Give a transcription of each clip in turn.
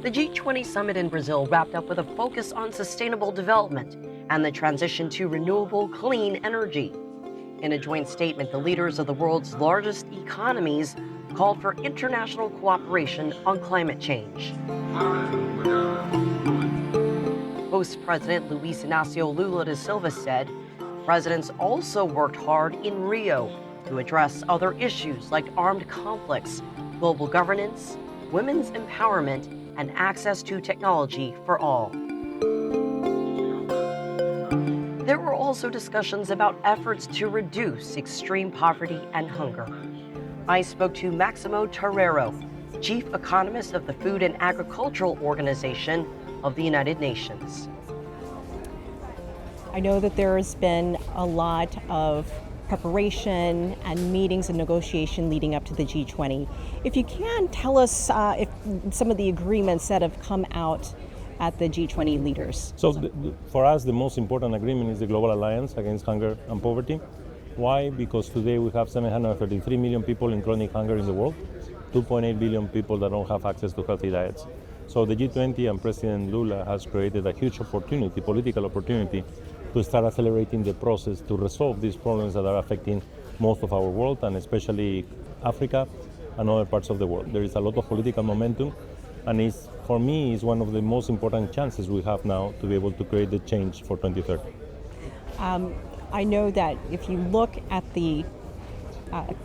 The G20 Summit in Brazil wrapped up with a focus on sustainable development and the transition to renewable, clean energy. In a joint statement, the leaders of the world's largest economies called for international cooperation on climate change. Host President Luiz Inazio Lula da Silva said presidents also worked hard in Rio to address other issues like armed conflicts, global governance, women's empowerment, and access to technology for all. There were also discussions about efforts to reduce extreme poverty and hunger. I spoke to Maximo Torero, Chief Economist of the Food and Agricultural Organization of the United Nations. I know that there has been a lot of preparation and meetings and negotiation leading up to the G20. If you can, tell us if some of the agreements that have come out at the G20 leaders. So for us, the most important agreement is the Global Alliance Against Hunger and Poverty. Why? Because today we have 733 million people in chronic hunger in the world, 2.8 billion people that don't have access to healthy diets. So the G20 and President Lula has created a huge opportunity, political opportunity, to start accelerating the process to resolve these problems that are affecting most of our world, and especially Africa and other parts of the world. There is a lot of political momentum, and for me, it's one of the most important chances we have now to be able to create the change for 2030. I know that if you look at the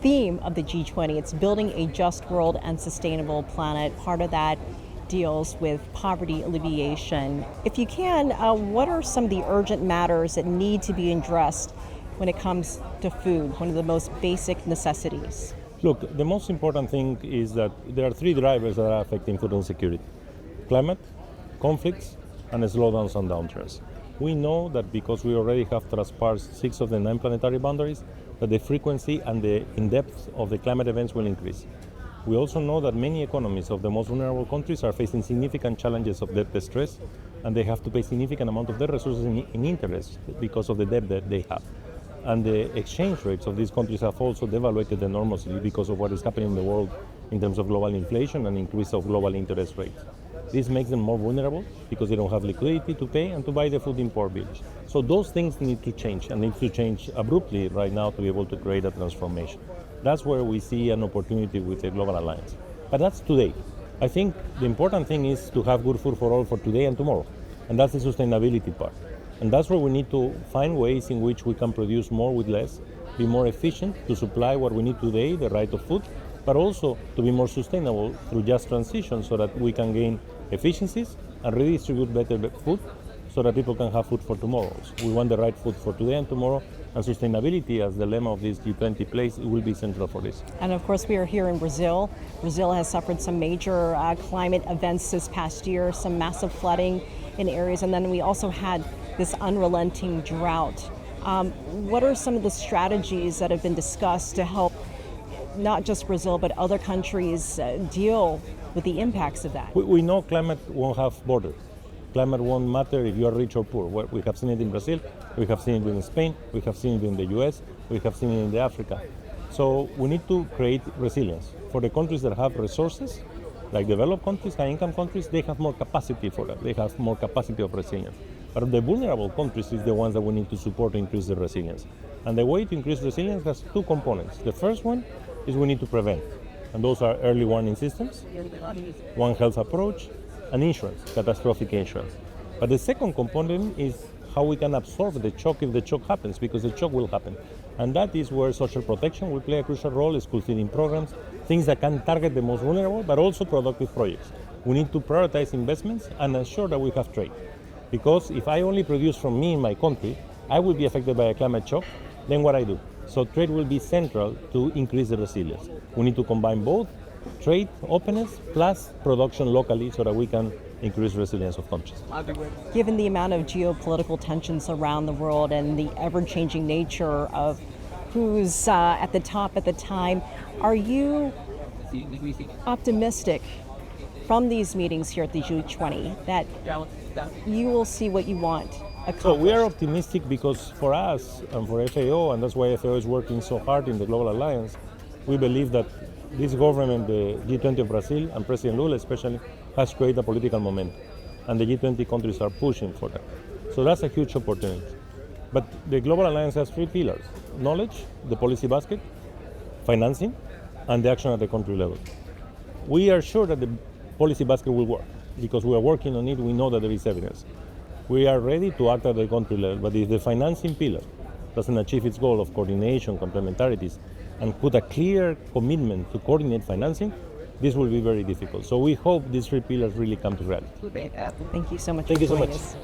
theme of the G20, it's building a just world and sustainable planet. Part of that deals with poverty alleviation. If you can, what are some of the urgent matters that need to be addressed when it comes to food, one of the most basic necessities? Look, the most important thing is that there are three drivers that are affecting food insecurity: climate, conflicts, and slowdowns and downturns. We know that because we already have transpassed 6 of the 9 planetary boundaries, that the frequency and the in-depth of the climate events will increase. We also know that many economies of the most vulnerable countries are facing significant challenges of debt stress, and they have to pay significant amount of their resources in interest because of the debt that they have. And the exchange rates of these countries have also devaluated enormously because of what is happening in the world in terms of global inflation and increase of global interest rates. This makes them more vulnerable because they don't have liquidity to pay and to buy the food in poor village. So those things need to change, and need to change abruptly right now to be able to create a transformation. That's where we see an opportunity with the Global Alliance. But that's today. I think the important thing is to have good food for all for today and tomorrow. And that's the sustainability part. And that's where we need to find ways in which we can produce more with less, be more efficient to supply what we need today, the right of food, but also to be more sustainable through just transition so that we can gain efficiencies and redistribute better food so that people can have food for tomorrow. We want the right food for today and tomorrow, and sustainability as the lemma of this G20 place, it will be central for this. And of course, we are here in Brazil. Brazil has suffered some major climate events this past year, some massive flooding in areas, and then we also had this unrelenting drought. What are some of the strategies that have been discussed to help not just Brazil, but other countries deal with the impacts of that? We know climate won't have borders. Climate won't matter if you are rich or poor. We have seen it in Brazil, we have seen it in Spain, we have seen it in the US, we have seen it in Africa. So we need to create resilience. For the countries that have resources, like developed countries, high-income countries, they have more capacity for that. They have more capacity of resilience. But the vulnerable countries is the ones that we need to support to increase the resilience. And the way to increase resilience has 2 components. The first one is we need to prevent. And those are early warning systems, One Health approach, and insurance, catastrophic insurance. But the second component is how we can absorb the shock if the shock happens, because the shock will happen. And that is where social protection will play a crucial role, school feeding programs, things that can target the most vulnerable, but also productive projects. We need to prioritize investments and ensure that we have trade. Because if I only produce from me in my country, I will be affected by a climate shock, then what I do? So trade will be central to increase the resilience. We need to combine both trade openness plus production locally so that we can increase resilience of countries. Given the amount of geopolitical tensions around the world and the ever-changing nature of who's at the top at the time, are you optimistic from these meetings here at the G20 that you will see what you want accomplished? So we are optimistic because for us and for FAO, and that's why FAO is working so hard in the Global Alliance, we believe that This government, the G20 of Brazil and President Lula especially, has created a political momentum, and the G20 countries are pushing for that. So that's a huge opportunity. But the Global Alliance has three pillars: knowledge, the policy basket, financing, and the action at the country level. We are sure that the policy basket will work because we are working on it. We know that there is evidence. We are ready to act at the country level, but if the financing pillar doesn't achieve its goal of coordination, complementarities, and put a clear commitment to coordinate financing, this will be very difficult. So we hope these three pillars really come to reality. Thank you so much Thank for you so joining much. us.